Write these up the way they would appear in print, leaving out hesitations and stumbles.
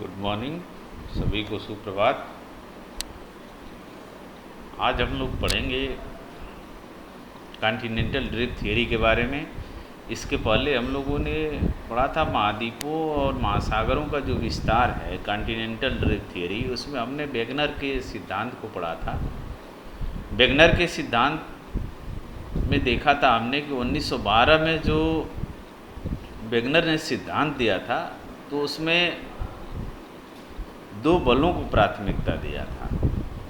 Good morning, सभी को सुप्रभात। आज हम लोग पढ़ेंगे कॉन्टिनेंटल ड्रिफ्ट थियरी के बारे में। इसके पहले हम लोगों ने पढ़ा था महाद्वीपों और महासागरों का जो विस्तार है कॉन्टिनेंटल ड्रिफ्ट थियरी, उसमें हमने वेगनर के सिद्धांत को पढ़ा था। वेगनर के सिद्धांत में देखा था हमने कि 1912 में जो वेगनर ने सिद्धांत दिया था तो उसमें दो बलों को प्राथमिकता दिया था।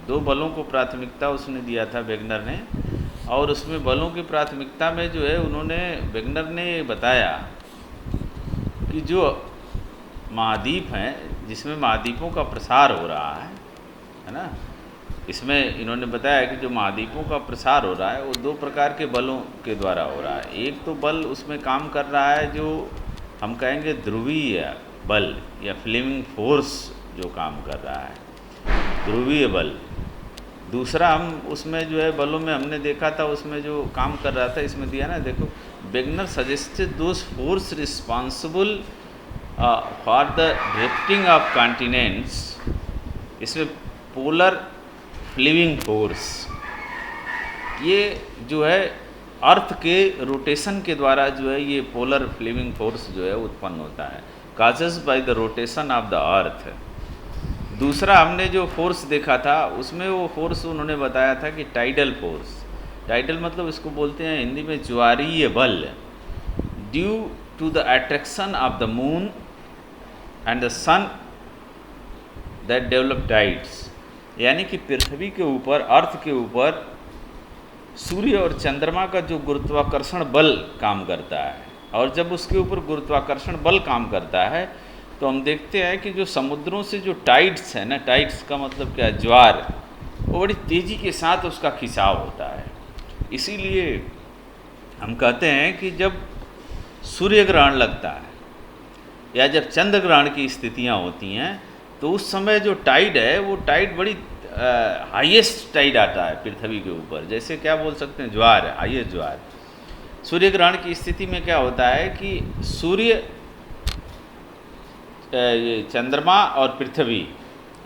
दो बलों को प्राथमिकता उसने दिया था वेगनर ने, और उसमें बलों की प्राथमिकता में जो है उन्होंने वेगनर ने बताया कि जो महाद्वीप हैं जिसमें महाद्वीपों का प्रसार हो रहा है ना, इसमें इन्होंने बताया कि जो महाद्वीपों का प्रसार हो रहा है वो दो प्रकार के बलों के द्वारा हो रहा है। एक तो बल उसमें काम कर रहा है जो हम कहेंगे ध्रुवीय बल या फ्लेमिंग फोर्स जो काम कर रहा है, ध्रुवीय बल। दूसरा हम उसमें जो है बलों में हमने देखा था उसमें जो काम कर रहा था, इसमें दिया ना, देखो Wegener suggested those force responsible for the drifting of continents. इसमें पोलर फ्लिविंग फोर्स, ये जो है अर्थ के रोटेशन के द्वारा जो है ये पोलर फ्लिविंग फोर्स जो है उत्पन्न होता है, causes by the rotation of the earth. दूसरा हमने जो फोर्स देखा था उसमें वो फोर्स उन्होंने बताया था कि टाइडल फोर्स। टाइडल मतलब इसको बोलते हैं हिंदी में ज्वारीय बल, due to the attraction of the moon and the sun that develop tides. यानी कि पृथ्वी के ऊपर, अर्थ के ऊपर सूर्य और चंद्रमा का जो गुरुत्वाकर्षण बल काम करता है, और जब उसके ऊपर गुरुत्वाकर्षण बल काम करता है तो हम देखते हैं कि जो समुद्रों से जो टाइड्स है ना, टाइड्स का मतलब क्या है, ज्वार, वो बड़ी तेज़ी के साथ उसका खिंचाव होता है। इसीलिए हम कहते हैं कि जब सूर्य ग्रहण लगता है या जब चंद्र ग्रहण की स्थितियां होती हैं तो उस समय जो टाइड है वो टाइड बड़ी हाईएस्ट टाइड आता है पृथ्वी के ऊपर। जैसे क्या बोल सकते हैं, ज्वार, हाईएस्ट ज्वार। सूर्य ग्रहण की स्थिति में क्या होता है कि सूर्य, ये चंद्रमा और पृथ्वी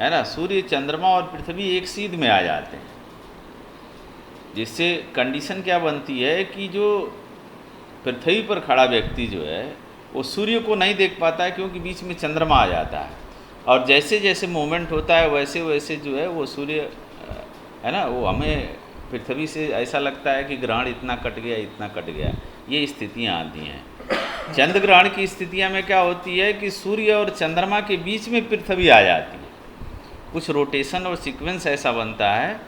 है ना, सूर्य, चंद्रमा और पृथ्वी एक सीध में आ जाते हैं, जिससे कंडीशन क्या बनती है कि जो पृथ्वी पर खड़ा व्यक्ति जो है वो सूर्य को नहीं देख पाता है क्योंकि बीच में चंद्रमा आ जाता है, और जैसे जैसे मूवमेंट होता है वैसे वैसे जो है वो सूर्य है ना, वो हमें पृथ्वी से ऐसा लगता है कि ग्रहण इतना कट गया, इतना कट गया, ये स्थितियाँ आती हैं। चंद्र ग्रहण की स्थितियाँ में क्या होती है कि सूर्य और चंद्रमा के बीच में पृथ्वी आ जाती है। कुछ रोटेशन और सीक्वेंस ऐसा बनता है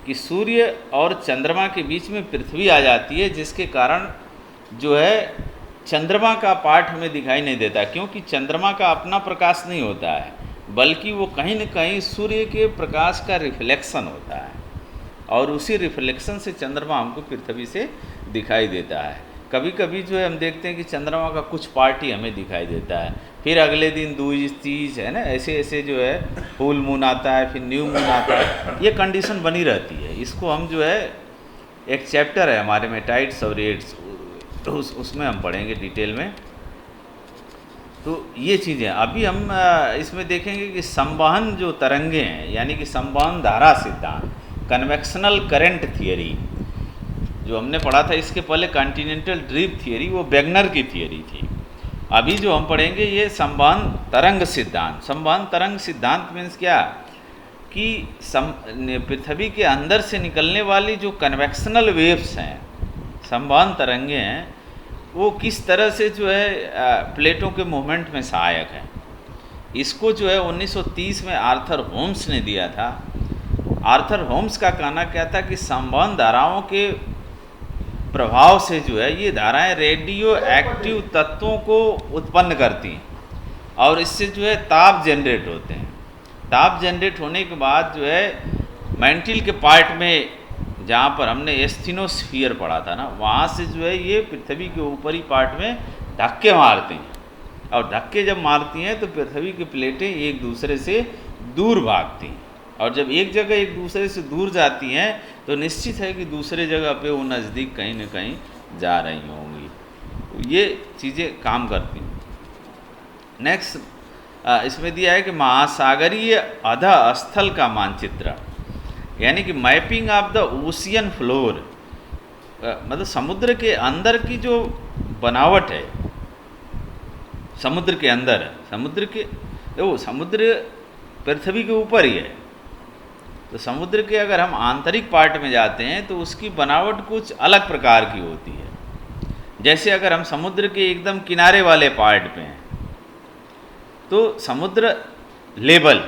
कि सूर्य और चंद्रमा के बीच में पृथ्वी आ जाती है, जिसके कारण जो है चंद्रमा का पार्ट हमें दिखाई नहीं देता, क्योंकि चंद्रमा का अपना प्रकाश नहीं होता है, बल्कि वो कहीं न कहीं सूर्य के प्रकाश का रिफ्लेक्शन होता है, और उसी रिफ्लेक्शन से चंद्रमा हमको पृथ्वी से दिखाई देता है। कभी कभी जो है हम देखते हैं कि चंद्रमा का कुछ पार्ट ही हमें दिखाई देता है, फिर अगले दिन दूज, तीज है ना, ऐसे ऐसे जो है फुल मून आता है, फिर न्यू मून आता है, ये कंडीशन बनी रहती है। इसको हम जो है, एक चैप्टर है हमारे में टाइड्स और रेड्स, तो उसमें हम पढ़ेंगे डिटेल में। तो ये चीज़ें अभी हम इसमें देखेंगे कि संवहन जो तरंगे हैं, यानी कि संवहन धारा सिद्धांत, कन्वेक्शनल करंट थियरी जो हमने पढ़ा था, इसके पहले कॉन्टिनेंटल ड्रिफ्ट थियरी वो वेगनर की थियरी थी। अभी जो हम पढ़ेंगे ये संवहन तरंग सिद्धांत। संवहन तरंग सिद्धांत मीन्स क्या कि पृथ्वी के अंदर से निकलने वाली जो कन्वेक्शनल वेव्स हैं, संवहन तरंगे हैं, वो किस तरह से जो है प्लेटों के मूवमेंट में सहायक है। इसको जो है 1930 में आर्थर होम्स ने दिया था। आर्थर होम्स का कहना क्या था कि संवहन धाराओं के प्रभाव से जो है ये धाराएं रेडियो एक्टिव तत्वों को उत्पन्न करती हैं, और इससे जो है ताप जनरेट होते हैं। ताप जनरेट होने के बाद जो है मैंटिल के पार्ट में, जहाँ पर हमने एस्थीनोस्फीयर पढ़ा था ना, वहाँ से जो है ये पृथ्वी के ऊपरी पार्ट में धक्के मारते हैं, और धक्के जब मारती हैं तो पृथ्वी की प्लेटें एक दूसरे से दूर भागती हैं, और जब एक जगह एक दूसरे से दूर जाती हैं तो निश्चित है कि दूसरे जगह पे वो नज़दीक कहीं न कहीं जा रही होंगी। तो ये चीज़ें काम करती हैं। नेक्स्ट इसमें दिया है कि महासागरीय अधः स्थल का मानचित्र, यानी कि mapping of the ocean floor, मतलब समुद्र के अंदर की जो बनावट है, समुद्र के अंदर, समुद्र के देखो समुद्र पृथ्वी के ऊपर ही है, तो समुद्र के अगर हम आंतरिक पार्ट में जाते हैं तो उसकी बनावट कुछ अलग प्रकार की होती है। जैसे अगर हम समुद्र के एकदम किनारे वाले पार्ट पे हैं तो समुद्र लेवल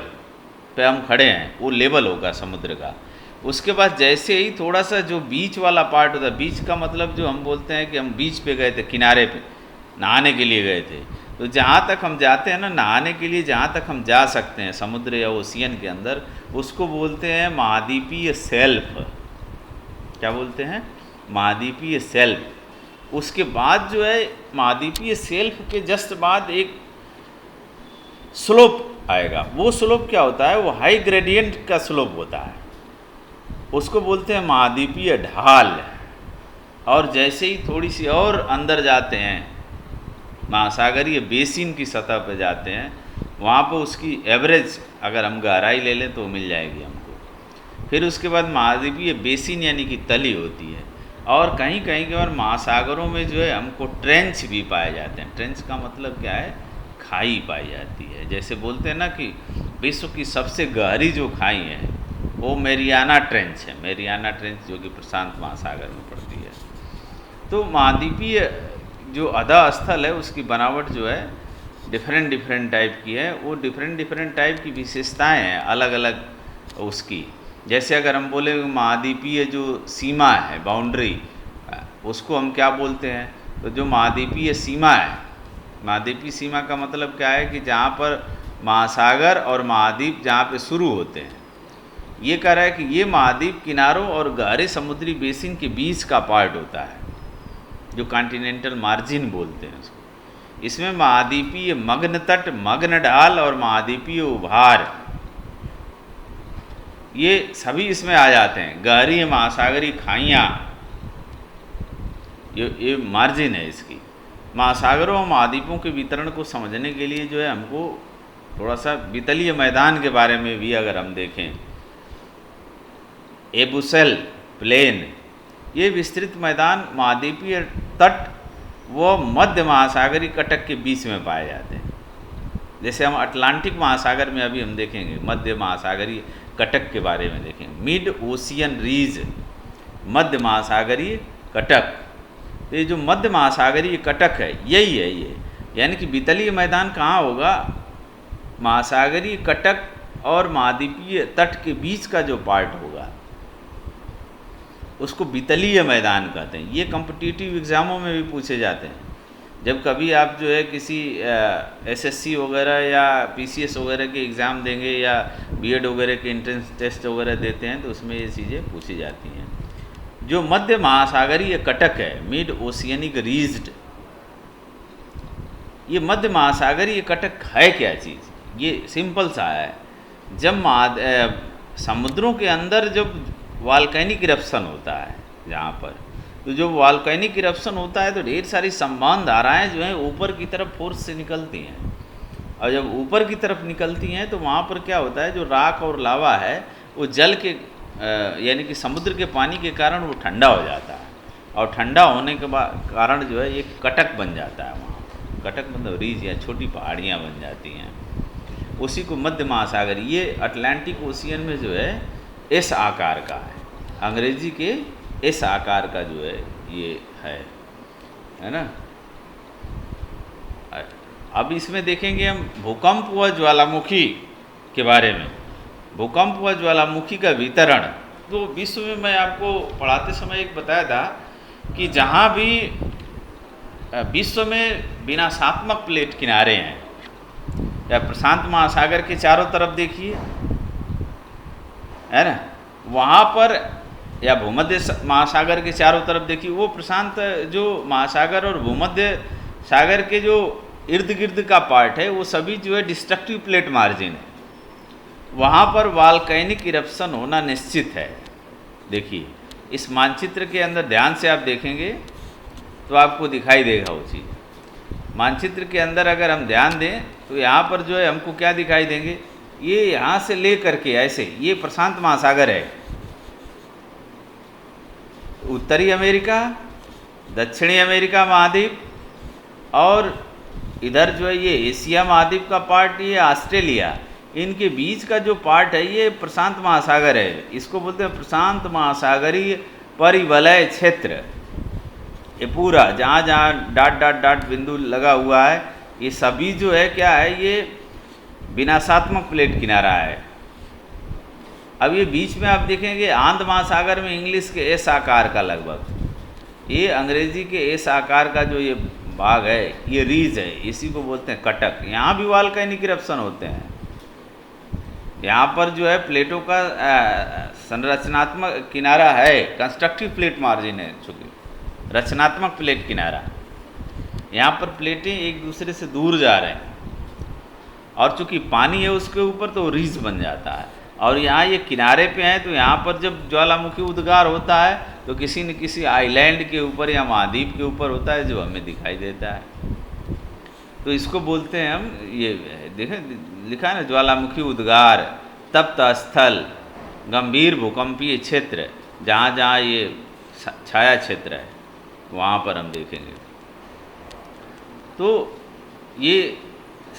पे हम खड़े हैं, वो लेवल होगा समुद्र का। उसके बाद जैसे ही थोड़ा सा जो बीच वाला पार्ट होता है, बीच का मतलब जो हम बोलते हैं कि हम बीच पे गए थे, किनारे पे नहाने के लिए गए थे, तो जहाँ तक हम जाते हैं ना नहाने के लिए, जहाँ तक हम जा सकते हैं समुद्र या ओशियन के अंदर, उसको बोलते हैं महाद्वीपीय सेल्फ। क्या बोलते हैं? महाद्वीपीय सेल्फ। उसके बाद जो है महाद्वीपीय सेल्फ के जस्ट बाद एक स्लोप आएगा। वो स्लोप क्या होता है? वो हाई ग्रेडियंट का स्लोप होता है, उसको बोलते हैं महाद्वीपीय ढाल। और जैसे ही थोड़ी सी और अंदर जाते हैं, महासागरीय बेसिन की सतह पर जाते हैं, वहाँ पर उसकी एवरेज अगर हम गहराई ले लें तो मिल जाएगी हमको। फिर उसके बाद महाद्वीपीय बेसिन यानी कि तली होती है, और कहीं कहीं के और महासागरों में जो है हमको ट्रेंच भी पाए जाते हैं। ट्रेंच का मतलब क्या है? खाई पाई जाती है। जैसे बोलते हैं ना कि विश्व की सबसे गहरी जो खाई है वो मैरियाना ट्रेंच है। मैरियाना ट्रेंच जो कि प्रशांत महासागर में पड़ती है। तो महाद्वीपीय जो अधः स्थल है उसकी बनावट जो है डिफरेंट टाइप की है। वो डिफरेंट टाइप की विशेषताएं हैं अलग अलग उसकी। जैसे अगर हम बोले महाद्वीपीय जो सीमा है, बाउंड्री, उसको हम क्या बोलते हैं? तो जो महाद्वीपीय सीमा है, महाद्वीपीय सीमा का मतलब क्या है कि जहाँ पर महासागर और महाद्वीप जहाँ पे शुरू होते हैं। ये कह रहा है कि ये महाद्वीप किनारों और गहरे समुद्री बेसिन के बीच का पार्ट होता है, जो कॉन्टिनेंटल मार्जिन बोलते हैं उसको। इसमें महाद्वीपीय मग्न तट, मग्न ढाल और महाद्वीपीय उभार, ये सभी इसमें आ जाते हैं। गहरी महासागरीय खाइयाँ, ये मार्जिन है इसकी। महासागरों और महाद्वीपों के वितरण को समझने के लिए जो है हमको थोड़ा सा वितलीय मैदान के बारे में भी अगर हम देखें, एबुसेल प्लेन, ये विस्तृत मैदान महाद्वीपीय तट व मध्य महासागरीय कटक के बीच में पाए जाते हैं। जैसे हम अटलांटिक महासागर में अभी हम देखेंगे, मध्य महासागरीय कटक के बारे में देखेंगे। मिड ओशियन रीज, मध्य महासागरीय कटक। तो ये जो मध्य महासागरीय कटक है यही है ये, यानी कि वितलीय मैदान कहाँ होगा? महासागरीय कटक और महाद्वीपीय तट के बीच का जो पार्ट होगा उसको वितलीय मैदान कहते हैं। ये कॉम्पिटिटिव एग्ज़ामों में भी पूछे जाते हैं। जब कभी आप जो है किसी एसएससी वगैरह या पीसीएस वगैरह के एग्ज़ाम देंगे या बीएड वगैरह के एंट्रेंस टेस्ट वगैरह देते हैं तो उसमें ये चीज़ें पूछी जाती हैं। जो मध्य महासागरीय कटक है, मिड ओशियनिक रीज्ड, ये मध्य महासागरीय कटक है क्या चीज़? ये सिंपल सा है। जब समुद्रों के अंदर जब वॉल्केनिक इरप्शन होता है जहाँ पर, तो जो वॉल्केनिक इरप्शन होता है तो ढेर सारी संवहन धाराएँ जो हैं ऊपर की तरफ फोर्स से निकलती हैं। और जब ऊपर की तरफ निकलती हैं तो वहाँ पर क्या होता है, जो राख और लावा है वो जल के यानी कि समुद्र के पानी के कारण वो ठंडा हो जाता है, और ठंडा होने के कारण जो है एक कटक बन जाता है। वहाँ कटक मतलब रीज या छोटी पहाड़ियाँ बन जाती हैं, उसी को मध्य महासागर। ये अटलांटिक ओशियन में जो है इस आकार का है, अंग्रेजी के इस आकार का जो है ये है ना। अब इसमें देखेंगे हम भूकंप व ज्वालामुखी के बारे में। भूकंप व ज्वालामुखी का वितरण, तो विश्व में मैं आपको पढ़ाते समय एक बताया था कि जहाँ भी विश्व में विनाशात्मक प्लेट किनारे हैं, या प्रशांत महासागर के चारों तरफ देखिए, है ना, वहाँ पर, या भूमध्य महासागर के चारों तरफ देखिए, वो प्रशांत जो महासागर और भूमध्य सागर के जो इर्द गिर्द का पार्ट है वो सभी जो है डिस्ट्रक्टिव प्लेट मार्जिन है। वहाँ पर वॉल्केनिक इरप्शन होना निश्चित है। देखिए इस मानचित्र के अंदर ध्यान से आप देखेंगे तो आपको दिखाई देगा वो चीज़। मानचित्र के अंदर अगर हम ध्यान दें तो यहाँ पर जो है हमको क्या दिखाई देंगे, ये यहाँ से ले करके ऐसे ये प्रशांत महासागर है, उत्तरी अमेरिका, दक्षिणी अमेरिका महाद्वीप, और इधर जो है ये एशिया महाद्वीप का पार्ट, ये ऑस्ट्रेलिया, इनके बीच का जो पार्ट है ये प्रशांत महासागर है। इसको बोलते हैं प्रशांत महासागरीय परिवलय क्षेत्र। ये पूरा जहाँ जहाँ डॉट डॉट डॉट बिंदु लगा हुआ है, ये सभी जो है क्या है, ये विनाशात्मक प्लेट किनारा है। अब ये बीच में आप देखेंगे आंध महासागर में इंग्लिश के एस आकार का लगभग, ये अंग्रेजी के एस आकार का जो ये भाग है ये रीज है, इसी को बोलते हैं कटक। यहाँ भी वॉल्केनिक इरप्शन होते हैं। यहाँ पर जो है प्लेटों का संरचनात्मक किनारा है, कंस्ट्रक्टिव प्लेट मार्जिन है, चूँकि रचनात्मक प्लेट किनारा। यहाँ पर प्लेटें एक दूसरे से दूर जा रहे हैं और चूँकि पानी है उसके ऊपर तो रीज बन जाता है। और यहाँ ये किनारे पे हैं तो यहाँ पर जब ज्वालामुखी उद्गार होता है तो किसी न किसी आइलैंड के ऊपर या महाद्वीप के ऊपर होता है जो हमें दिखाई देता है। तो इसको बोलते हैं हम, ये देखें लिखा है ना, ज्वालामुखी उद्गार, तप्त स्थल, गंभीर भूकंपीय क्षेत्र, जहाँ जहाँ ये छाया क्षेत्र है वहाँ पर हम देखेंगे। तो ये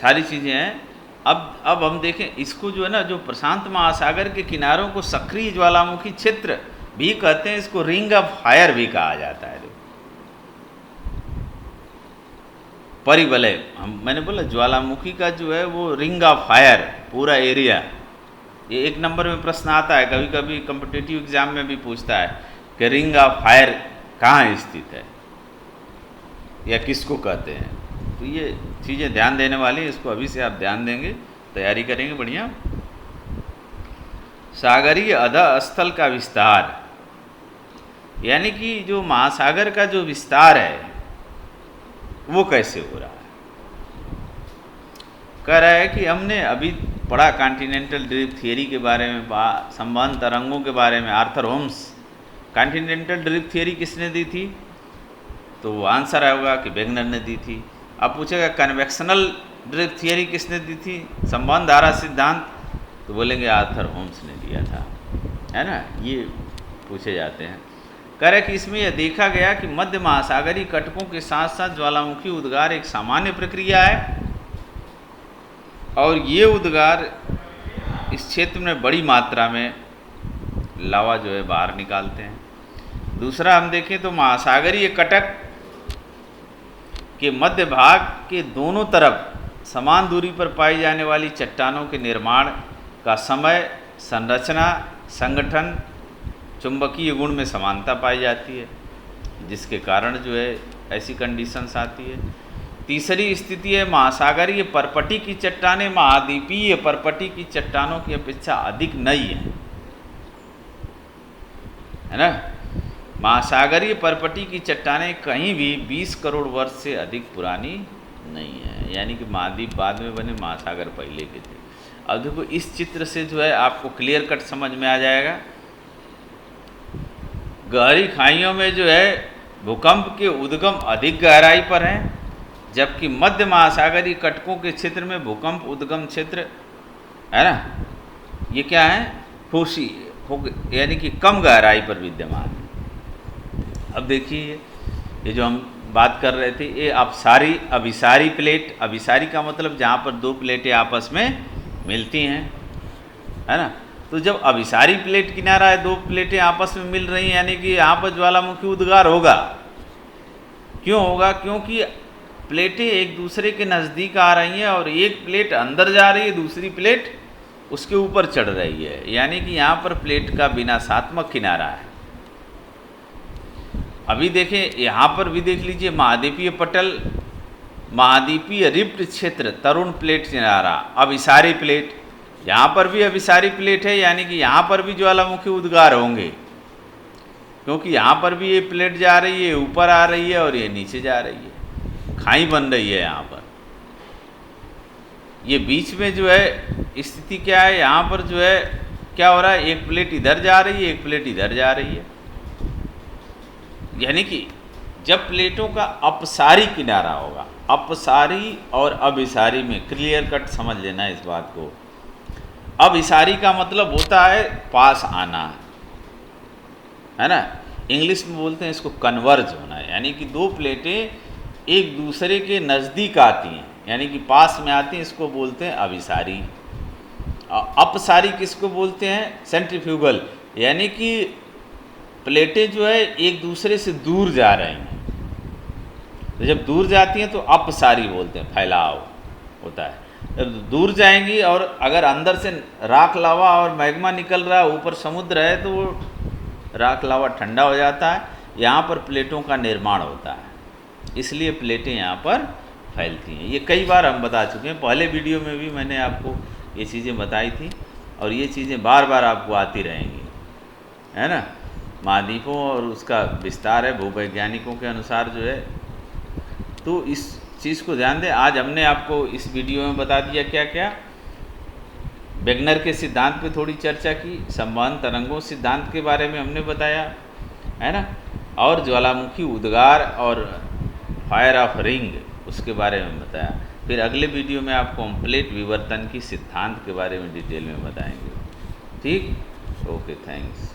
सारी चीज़ें हैं। अब हम देखें इसको जो है ना, जो प्रशांत महासागर के किनारों को सक्रिय ज्वालामुखी क्षेत्र भी कहते हैं, इसको रिंग ऑफ फायर भी कहा जाता है। परिवलय, मैंने बोला ज्वालामुखी का जो है वो रिंग ऑफ फायर पूरा एरिया, ये 1 नंबर में प्रश्न आता है, कभी कभी कॉम्पिटिटिव एग्जाम में भी पूछता है कि रिंग ऑफ फायर कहाँ स्थित है या किसको कहते हैं। तो ये चीज़ें ध्यान देने वाली हैं, इसको अभी से आप ध्यान देंगे, तैयारी करेंगे बढ़िया। सागरीय अधः स्थल का विस्तार, यानी कि जो महासागर का जो विस्तार है वो कैसे हो रहा है। कह रहा है कि हमने अभी पढ़ा कॉन्टिनेंटल ड्रिफ्ट थियरी के बारे में, संवहन तरंगों के बारे में, Arthur Holmes. Continental drift theory किसने दी थी, तो वो आंसर होगा कि वेगनर ने दी थी। अब पूछेगा कन्वेक्शनल ड्रिफ्ट थियरी किसने दी थी, संवहन धारा सिद्धांत, तो बोलेंगे आर्थर होम्स ने दिया था, है ना। ये पूछे जाते हैं। कह रहे कि इसमें यह देखा गया कि मध्य महासागरीय कटकों के साथ साथ ज्वालामुखी उद्गार एक सामान्य प्रक्रिया है और ये उद्गार इस क्षेत्र में बड़ी मात्रा में लावा जो है बाहर निकालते हैं। दूसरा हम देखें तो महासागरीय कटक के मध्य भाग के दोनों तरफ समान दूरी पर पाई जाने वाली चट्टानों के निर्माण का समय, संरचना, संगठन, चुंबकीय गुण में समानता पाई जाती है, जिसके कारण जो है ऐसी कंडीशंस आती है। तीसरी स्थिति है महासागरीय परपटी की चट्टानें महाद्वीपीय परपटी की चट्टानों की अपेक्षा अधिक नई है ना। महासागरीय परपटी की चट्टानें कहीं भी 20 करोड़ वर्ष से अधिक पुरानी नहीं है, यानी कि महाद्वीप बाद में बने, महासागर पहले के थे। अब देखो इस चित्र से जो है आपको क्लियर कट समझ में आ जाएगा। गहरी खाइयों में जो है भूकंप के उद्गम अधिक गहराई पर हैं, जबकि मध्य महासागरीय कटकों के क्षेत्र में भूकंप उद्गम क्षेत्र है ना, ये क्या है, ठोसी यानी कि कम गहराई पर विद्यमान है। अब देखिए ये जो हम बात कर रहे थे, ये अभिसारी प्लेट, अभिसारी का मतलब जहाँ पर 2 प्लेटें आपस में मिलती हैं, है ना। तो जब अभिसारी प्लेट किनारा है, 2 प्लेटें आपस में मिल रही हैं, यानी कि यहाँ पर ज्वालामुखी उद्गार होगा। क्यों होगा, क्योंकि प्लेटें एक दूसरे के नज़दीक आ रही हैं और एक प्लेट अंदर जा रही है, दूसरी प्लेट उसके ऊपर चढ़ रही है, यानी कि यहाँ पर प्लेट का विनाशात्मक किनारा है। अभी देखें यहाँ पर भी देख लीजिए, महाद्वीपीय पटल, महाद्वीपीय रिफ्ट क्षेत्र, तरुण प्लेट किनारा, अभिसारी प्लेट, यहाँ पर भी अभिसारी प्लेट है, यानी कि यहाँ पर भी ज्वालामुखी उद्गार होंगे, क्योंकि यहाँ पर भी ये प्लेट जा रही है, ऊपर आ रही है और ये नीचे जा रही है, खाई बन रही है यहाँ पर। ये बीच में जो है स्थिति क्या है, यहाँ पर जो है क्या हो रहा है, एक प्लेट इधर जा रही है, एक प्लेट इधर जा रही है, यानी कि जब प्लेटों का अपसारी किनारा होगा, अपसारी और अभिसारी में क्लियर कट समझ लेना इस बात को। अभिसारी का मतलब होता है पास आना, है ना। इंग्लिश में बोलते हैं इसको कन्वर्ज होना, यानी कि दो प्लेटें एक दूसरे के नज़दीक आती हैं, यानी कि पास में आती हैं, इसको बोलते हैं अभिसारी। अपसारी किसको बोलते हैं? सेंट्रीफ्यूगल, यानी कि प्लेटें जो है एक दूसरे से दूर जा रही हैं, तो जब दूर जाती हैं तो अपसारी बोलते हैं, फैलाव होता है। जब दूर जाएंगी और अगर अंदर से राख लावा और मैग्मा निकल रहा है, ऊपर समुद्र है, तो वो राख लावा ठंडा हो जाता है, यहाँ पर प्लेटों का निर्माण होता है, इसलिए प्लेटें यहाँ पर फैलती हैं। ये कई बार हम बता चुके हैं, पहले वीडियो में भी मैंने आपको ये चीज़ें बताई थी, और ये चीज़ें बार बार आपको आती रहेंगी, है ना। महाद्वीपों और उसका विस्तार है भूवैज्ञानिकों के अनुसार जो है, तो इस चीज़ को ध्यान दें। आज हमने आपको इस वीडियो में बता दिया क्या क्या, वेगनर के सिद्धांत पे थोड़ी चर्चा की, संवहन तरंगों सिद्धांत के बारे में हमने बताया, है ना, और ज्वालामुखी उद्गार और फायर ऑफ रिंग उसके बारे में बताया। फिर अगले वीडियो में आपको हम प्लेट विवर्तन की सिद्धांत के बारे में डिटेल में बताएंगे। ठीक, ओके, थैंक्स।